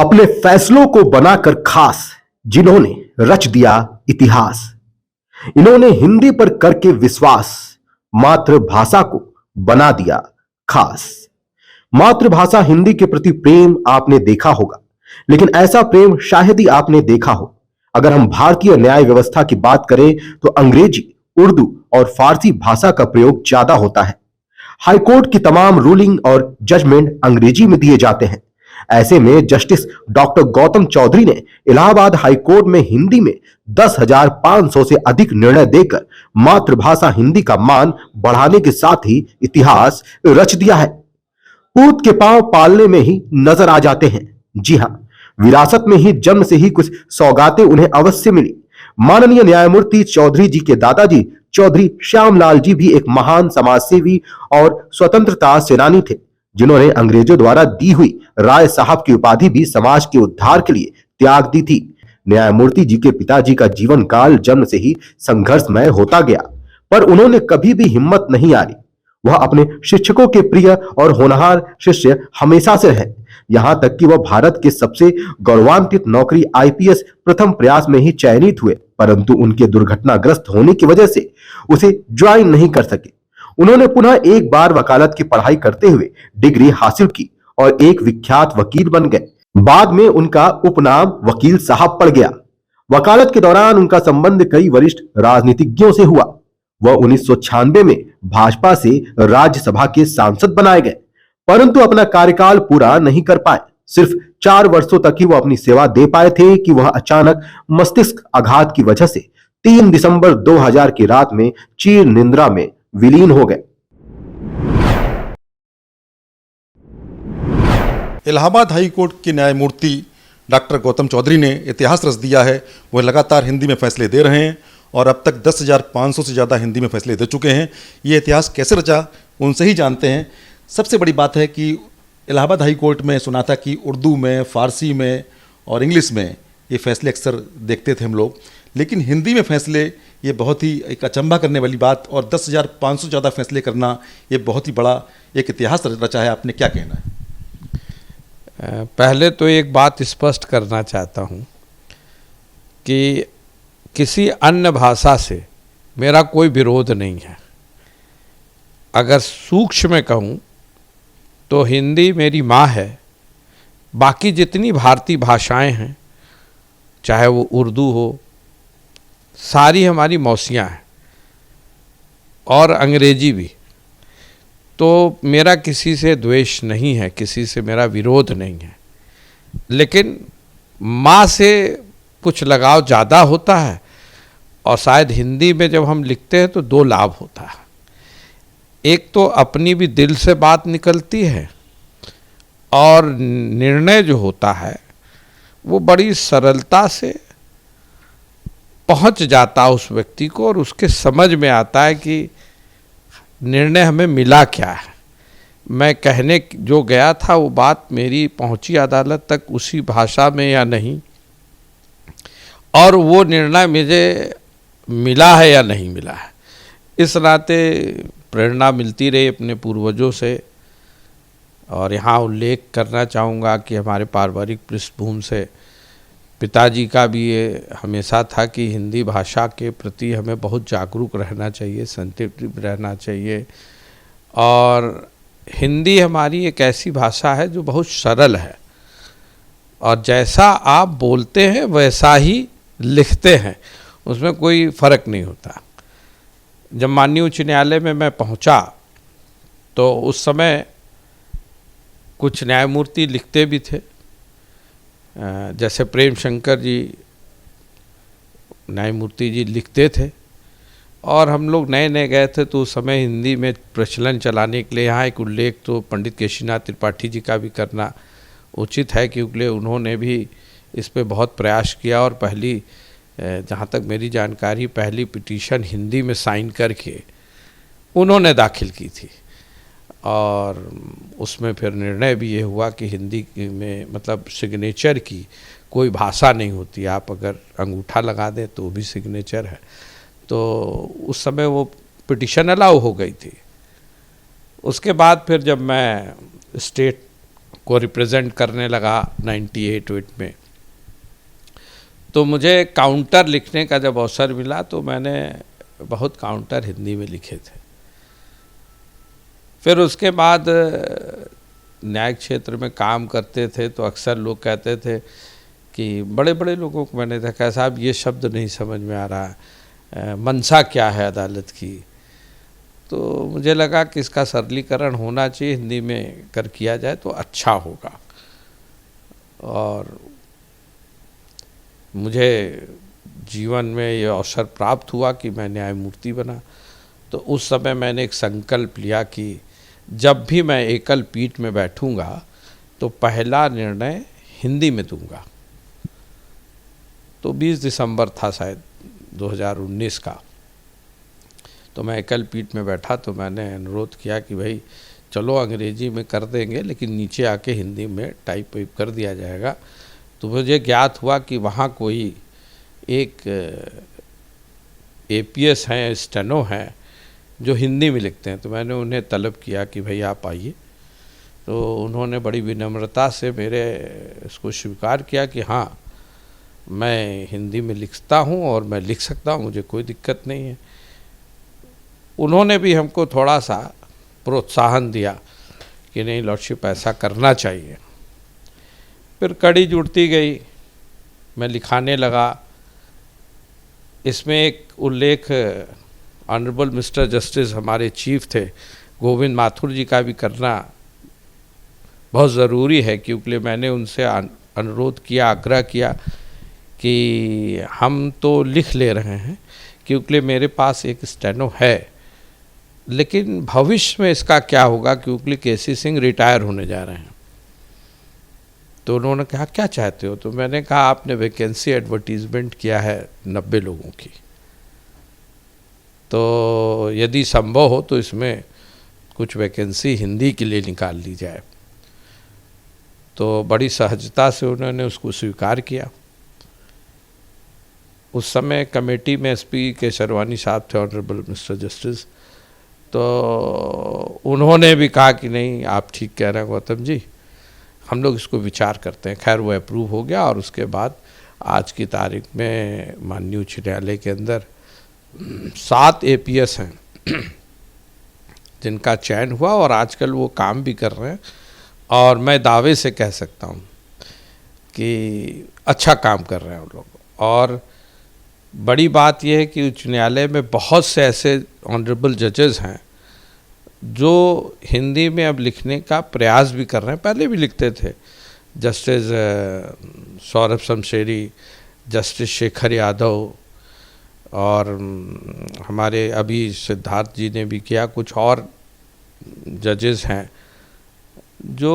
अपने फैसलों को बनाकर खास, जिन्होंने रच दिया इतिहास। इन्होंने हिंदी पर करके विश्वास, मातृभाषा को बना दिया खास। मातृभाषा हिंदी के प्रति प्रेम आपने देखा होगा, लेकिन ऐसा प्रेम शायद ही आपने देखा हो अगर हम भारतीय न्याय व्यवस्था की बात करें तो अंग्रेजी, उर्दू और फारसी भाषा का प्रयोग ज्यादा होता है। हाईकोर्ट की तमाम रूलिंग और जजमेंट अंग्रेजी में दिए जाते हैं। ऐसे में जस्टिस डॉक्टर गौतम चौधरी ने इलाहाबाद हाईकोर्ट में हिंदी में 10,500 से अधिक निर्णय देकर मातृभाषा हिंदी का मान बढ़ाने के साथ ही इतिहास रच दिया है। पूत के पांव पालने में ही नजर आ जाते हैं। जी हां, विरासत में ही जन्म से ही कुछ सौगातें उन्हें अवश्य मिली। माननीय न्यायमूर्ति चौधरी जी के दादाजी चौधरी श्यामलाल जी भी एक महान समाजसेवी और स्वतंत्रता सेनानी थे, जिन्होंने अंग्रेजों द्वारा दी हुई राय साहब की उपाधि भी समाज के उद्धार के लिए त्याग दी थी। न्यायमूर्ति जी के पिताजी का जीवन काल जन्म से ही संघर्षमय होता गया, पर उन्होंने कभी भी हिम्मत नहीं हारी। वह अपने शिक्षकों के प्रिय और होनहार शिष्य हमेशा से रहे, यहां तक कि वह भारत के सबसे गौरवान्वित नौकरी आईपीएस प्रथम प्रयास में ही चयनित हुए, परंतु उनके दुर्घटनाग्रस्त होने की वजह से उसे ज्वाइन नहीं कर सके। उन्होंने पुनः एक बार वकालत की पढ़ाई करते हुए डिग्री हासिल की और एक विख्यात वकील बन गए। बाद में उनका उपनाम वकील साहब पड़ गया। वकालत के दौरान उनका संबंध कई वरिष्ठ राजनीतिज्ञों से हुआ। वह 1996 में भाजपा से राज्यसभा के सांसद बनाए गए, परंतु अपना कार्यकाल पूरा नहीं कर पाए। सिर्फ 4 वर्षों तक ही वह अपनी सेवा दे पाए थे कि वह अचानक मस्तिष्क आघात की वजह से 3 दिसंबर 2000 की रात में चीर निंद्रा में विलीन हो गए। इलाहाबाद हाई कोर्ट के न्यायमूर्ति डॉक्टर गौतम चौधरी ने इतिहास रच दिया है। वह लगातार हिंदी में फैसले दे रहे हैं और अब तक 10,500 से ज़्यादा हिंदी में फैसले दे चुके हैं। ये इतिहास कैसे रचा उनसे ही जानते हैं। सबसे बड़ी बात है कि इलाहाबाद हाई कोर्ट में सुना था कि उर्दू में, फ़ारसी में और इंग्लिश में ये फैसले अक्सर देखते थे हम लोग, लेकिन हिंदी में फैसले ये बहुत ही एक अचंभा करने वाली बात, और 10,500 से ज़्यादा फैसले करना ये बहुत ही बड़ा एक इतिहास रचा है। आपने क्या कहना है? पहले तो एक बात स्पष्ट करना चाहता हूँ कि किसी अन्य भाषा से मेरा कोई विरोध नहीं है। अगर सूक्ष्म में कहूँ तो हिंदी मेरी माँ है। बाकी जितनी भारतीय भाषाएं हैं, चाहे वो उर्दू हो, सारी हमारी मौसियाँ हैं, और अंग्रेजी भी। तो मेरा किसी से द्वेष नहीं है, किसी से मेरा विरोध नहीं है, लेकिन माँ से कुछ लगाव ज़्यादा होता है। और शायद हिंदी में जब हम लिखते हैं तो 2 लाभ होता है। एक तो अपनी भी दिल से बात निकलती है, और निर्णय जो होता है वो बड़ी सरलता से पहुंच जाता है उस व्यक्ति को, और उसके समझ में आता है कि निर्णय हमें मिला क्या है। मैं कहने जो गया था वो बात मेरी पहुंची अदालत तक उसी भाषा में या नहीं, और वो निर्णय मुझे मिला है या नहीं मिला है। इस नाते प्रेरणा मिलती रही अपने पूर्वजों से। और यहाँ उल्लेख करना चाहूँगा कि हमारे पारिवारिक पृष्ठभूमि से पिताजी का भी ये हमेशा था कि हिंदी भाषा के प्रति हमें बहुत जागरूक रहना चाहिए, सेंसिटिव रहना चाहिए। और हिंदी हमारी एक ऐसी भाषा है जो बहुत सरल है, और जैसा आप बोलते हैं वैसा ही लिखते हैं, उसमें कोई फ़र्क नहीं होता। जब माननीय उच्च न्यायालय में मैं पहुंचा तो उस समय कुछ न्यायमूर्ति लिखते भी थे, जैसे प्रेम शंकर जी न्यायमूर्ति जी लिखते थे, और हम लोग नए नए गए थे तो उस समय हिंदी में प्रचलन चलाने के लिए यहाँ एक उल्लेख तो पंडित केशीनाथ त्रिपाठी जी का भी करना उचित है, क्योंकि उन्होंने भी इस पे बहुत प्रयास किया, और पहली, जहाँ तक मेरी जानकारी, पहली पिटीशन हिंदी में साइन करके उन्होंने दाखिल की थी। और उसमें फिर निर्णय भी ये हुआ कि हिंदी में मतलब सिग्नेचर की कोई भाषा नहीं होती, आप अगर अंगूठा लगा दें तो भी सिग्नेचर है। तो उस समय वो पिटीशन अलाउ हो गई थी। उसके बाद फिर जब मैं स्टेट को रिप्रेजेंट करने लगा 98 में। तो मुझे काउंटर लिखने का जब अवसर मिला तो मैंने बहुत काउंटर हिंदी में लिखे थे। फिर उसके बाद न्यायिक क्षेत्र में काम करते थे तो अक्सर लोग कहते थे कि बड़े बड़े लोगों को मैंने देखा, साहब ये शब्द नहीं समझ में आ रहा, मंशा क्या है अदालत की। तो मुझे लगा कि इसका सरलीकरण होना चाहिए, हिंदी में कर किया जाए तो अच्छा होगा। और मुझे जीवन में ये अवसर प्राप्त हुआ कि मैं न्यायमूर्ति बना। तो उस समय मैंने एक संकल्प लिया कि जब भी मैं एकल पीठ में बैठूंगा तो पहला निर्णय हिंदी में दूंगा। तो 20 दिसंबर था शायद 2019 का। तो मैं एकल पीठ में बैठा तो मैंने अनुरोध किया कि भाई चलो अंग्रेजी में कर देंगे लेकिन नीचे आके हिंदी में टाइप वाइप कर दिया जाएगा। तो मुझे ज्ञात हुआ कि वहाँ कोई एक APS हैं, स्टेनो हैं जो हिंदी में लिखते हैं। तो मैंने उन्हें तलब किया कि भाई आप आइए। तो उन्होंने बड़ी विनम्रता से मेरे इसको स्वीकार किया कि हाँ मैं हिंदी में लिखता हूँ और मैं लिख सकता हूँ, मुझे कोई दिक्कत नहीं है। उन्होंने भी हमको थोड़ा सा प्रोत्साहन दिया कि नहीं लॉर्डशिप ऐसा करना चाहिए। फिर कड़ी जुड़ती गई, मैं लिखाने लगा। इसमें एक उल्लेख ऑनरेबल मिस्टर जस्टिस हमारे चीफ थे गोविंद माथुर जी का भी करना बहुत ज़रूरी है, क्योंकि मैंने उनसे अनुरोध किया, आग्रह किया कि हम तो लिख ले रहे हैं क्योंकि मेरे पास एक स्टेनो है, लेकिन भविष्य में इसका क्या होगा क्योंकि केसी सिंह रिटायर होने जा रहे हैं। तो उन्होंने कहा क्या चाहते हो? तो मैंने कहा आपने वैकेंसी एडवर्टीजमेंट किया है 90 लोगों की, तो यदि संभव हो तो इसमें कुछ वैकेंसी हिंदी के लिए निकाल ली जाए। तो बड़ी सहजता से उन्होंने उसको स्वीकार किया। उस समय कमेटी में SP केशरवानी साहब थे, ऑनरेबल मिस्टर जस्टिस। तो उन्होंने भी कहा कि नहीं आप ठीक कह रहे हैं गौतम जी, हम लोग इसको विचार करते हैं। खैर वो अप्रूव हो गया और उसके बाद आज की तारीख में माननीय उच्च न्यायालय के अंदर 7 APS हैं जिनका चयन हुआ और आजकल वो काम भी कर रहे हैं। और मैं दावे से कह सकता हूँ कि अच्छा काम कर रहे हैं वो लोग। और बड़ी बात यह है कि उच्च न्यायालय में बहुत से ऐसे ऑनरेबल जजेस हैं जो हिंदी में अब लिखने का प्रयास भी कर रहे हैं, पहले भी लिखते थे। जस्टिस सौरभ शमशेरी, जस्टिस शेखर यादव और हमारे अभी सिद्धार्थ जी ने भी किया, कुछ और जजेस हैं जो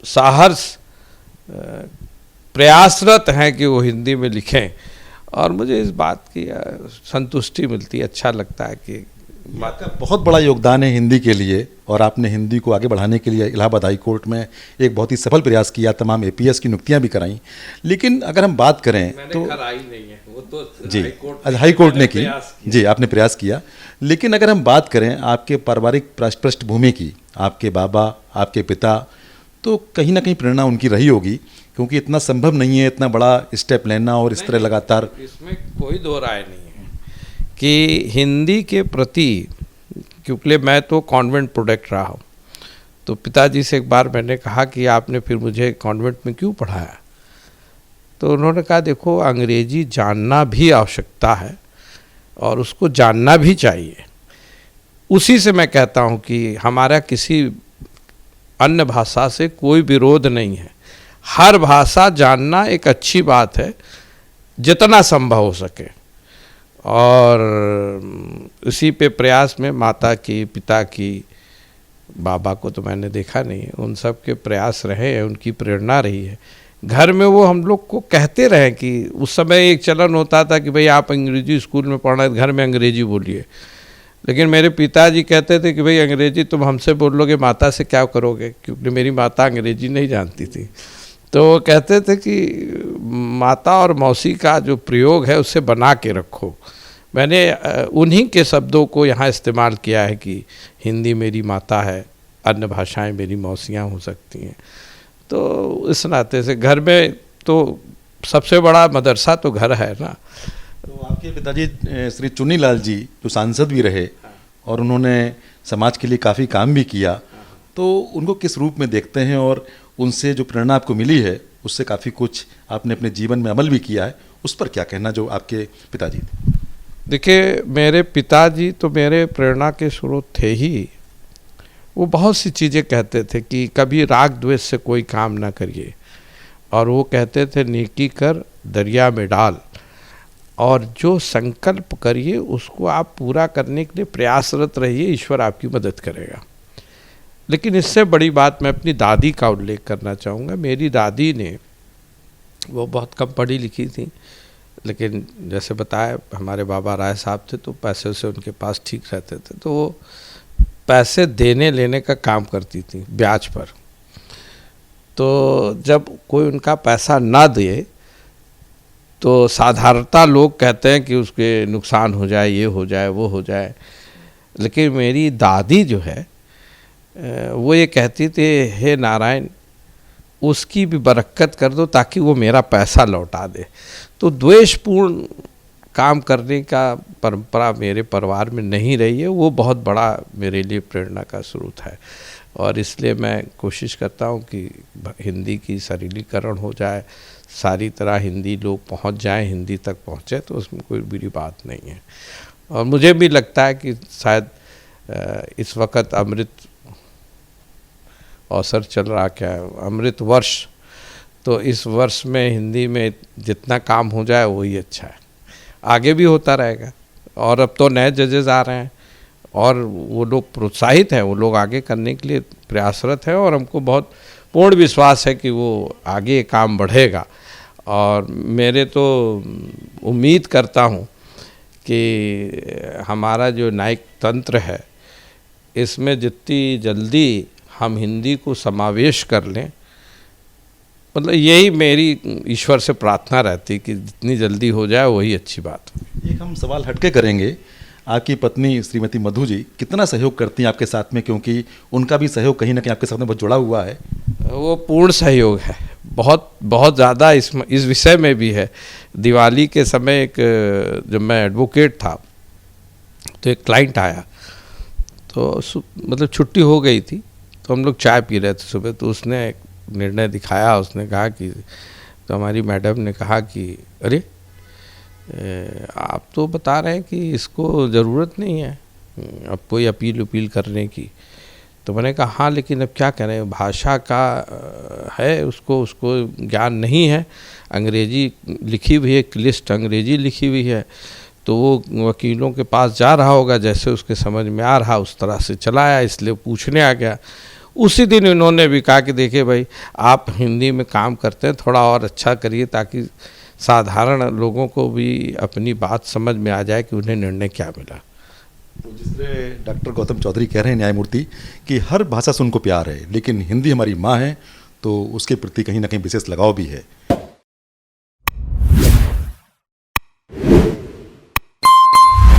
साहस प्रयासरत हैं कि वो हिंदी में लिखें। और मुझे इस बात की संतुष्टि मिलती है, अच्छा लगता है कि आपका बहुत बड़ा योगदान है हिंदी के लिए और आपने हिंदी को आगे बढ़ाने के लिए इलाहाबाद हाई कोर्ट में एक बहुत ही सफल प्रयास किया, तमाम APS की नियुक्तियां भी कराई। लेकिन अगर हम बात करें तो कराई नहीं है, वो तो जी हाई कोर्ट ने की, जी आपने प्रयास किया। लेकिन अगर हम बात करें आपके पारिवारिक पृष्ठभूमि की, आपके बाबा, आपके पिता, तो कहीं ना कहीं प्रेरणा उनकी रही होगी, क्योंकि इतना संभव नहीं है इतना बड़ा स्टेप लेना और इस तरह लगातार। इसमें कोई दो राय नहीं है कि हिंदी के प्रति, क्योंकि मैं तो कॉन्वेंट प्रोडक्ट रहा हूँ, तो पिताजी से एक बार मैंने कहा कि आपने फिर मुझे कॉन्वेंट में क्यों पढ़ाया? तो उन्होंने कहा देखो अंग्रेजी जानना भी आवश्यकता है और उसको जानना भी चाहिए। उसी से मैं कहता हूँ कि हमारा किसी अन्य भाषा से कोई विरोध नहीं है, हर भाषा जानना एक अच्छी बात है जितना संभव हो सके। और इसी पे प्रयास में माता की, पिता की, बाबा को तो मैंने देखा नहीं है, उन सब के प्रयास रहे हैं, उनकी प्रेरणा रही है। घर में वो हम लोग को कहते रहे कि उस समय एक चलन होता था कि भाई आप अंग्रेजी स्कूल में पढ़ रहे, घर में अंग्रेजी बोलिए। लेकिन मेरे पिताजी कहते थे कि भाई अंग्रेजी तुम हमसे बोलोगे, माता से क्या करोगे? क्योंकि मेरी माता अंग्रेजी नहीं जानती थी। तो वो कहते थे कि माता और मौसी का जो प्रयोग है उससे बना के रखो। मैंने उन्हीं के शब्दों को यहाँ इस्तेमाल किया है कि हिंदी मेरी माता है, अन्य भाषाएं मेरी मौसियाँ हो सकती हैं। तो इस नाते से घर में तो सबसे बड़ा मदरसा तो घर है ना। तो आपके पिताजी श्री चुन्नीलाल जी जो सांसद भी रहे और उन्होंने समाज के लिए काफ़ी काम भी किया, तो उनको किस रूप में देखते हैं और उनसे जो प्रेरणा आपको मिली है उससे काफ़ी कुछ आपने अपने जीवन में अमल भी किया है, उस पर क्या कहना जो आपके पिताजी थे? देखिए, मेरे पिताजी तो मेरे प्रेरणा के स्रोत थे ही। वो बहुत सी चीज़ें कहते थे कि कभी राग द्वेष से कोई काम ना करिए, और वो कहते थे नेकी कर दरिया में डाल, और जो संकल्प करिए उसको आप पूरा करने के लिए प्रयासरत रहिए, ईश्वर आपकी मदद करेगा। लेकिन इससे बड़ी बात मैं अपनी दादी का उल्लेख करना चाहूँगा। मेरी दादी ने, वो बहुत कम पढ़ी लिखी थी, लेकिन जैसे बताया हमारे बाबा राय साहब थे तो पैसे से उनके पास ठीक रहते थे, तो वो पैसे देने लेने का काम करती थी ब्याज पर। तो जब कोई उनका पैसा ना दे तो साधारणतः लोग कहते हैं कि उसके नुकसान हो जाए, ये हो जाए, वो हो जाए। लेकिन मेरी दादी जो है वो ये कहती थी, हे नारायण, उसकी भी बरकत कर दो ताकि वो मेरा पैसा लौटा दे। तो द्वेषपूर्ण काम करने का परंपरा मेरे परिवार में नहीं रही है। वो बहुत बड़ा मेरे लिए प्रेरणा का स्रोत है, और इसलिए मैं कोशिश करता हूँ कि हिंदी की सरलीकरण हो जाए, सारी तरह हिंदी लोग पहुँच जाएं, हिंदी तक पहुँचे, तो उसमें कोई बुरी बात नहीं है। और मुझे भी लगता है कि शायद इस वक्त अमृत अवसर चल रहा, क्या अमृत वर्ष, तो इस वर्ष में हिंदी में जितना काम हो जाए वही अच्छा है। आगे भी होता रहेगा, और अब तो नए जजेस आ रहे हैं और वो लोग प्रोत्साहित हैं, वो लोग आगे करने के लिए प्रयासरत हैं, और हमको बहुत पूर्ण विश्वास है कि वो आगे काम बढ़ेगा। और मेरे तो उम्मीद करता हूँ कि हमारा जो न्यायिक तंत्र है, इसमें जितनी जल्दी हम हिंदी को समावेश कर लें, मतलब यही मेरी ईश्वर से प्रार्थना रहती कि जितनी जल्दी हो जाए वही अच्छी बात हो। एक हम सवाल हटके करेंगे, आपकी पत्नी श्रीमती मधु जी कितना सहयोग करती हैं आपके साथ में, क्योंकि उनका भी सहयोग कहीं ना कहीं आपके साथ में बहुत जुड़ा हुआ है? वो पूर्ण सहयोग है, बहुत बहुत ज़्यादा इस विषय में भी है। दिवाली के समय जब मैं एडवोकेट था तो एक क्लाइंट आया, तो मतलब छुट्टी हो गई थी, तो हम लोग चाय पी रहे थे सुबह, तो उसने एक निर्णय दिखाया। उसने कहा कि, तो हमारी मैडम ने कहा कि अरे आप तो बता रहे हैं कि इसको ज़रूरत नहीं है अब कोई अपील करने की। तो मैंने कहा हाँ, लेकिन अब क्या करें, भाषा का है, उसको ज्ञान नहीं है। अंग्रेजी लिखी हुई है, एक लिस्ट अंग्रेजी लिखी हुई है, तो वो वकीलों के पास जा रहा होगा, जैसे उसके समझ में आ रहा उस तरह से चला आया, इसलिए पूछने आ गया। उसी दिन इन्होंने भी कहा कि देखिए भाई, आप हिंदी में काम करते हैं, थोड़ा और अच्छा करिए ताकि साधारण लोगों को भी अपनी बात समझ में आ जाए कि उन्हें निर्णय क्या मिला। तो जिस तरह डॉक्टर गौतम चौधरी कह रहे हैं न्यायमूर्ति कि हर भाषा से उनको प्यार है, लेकिन हिंदी हमारी माँ है, तो उसके प्रति कहीं ना कहीं विशेष लगाव भी है।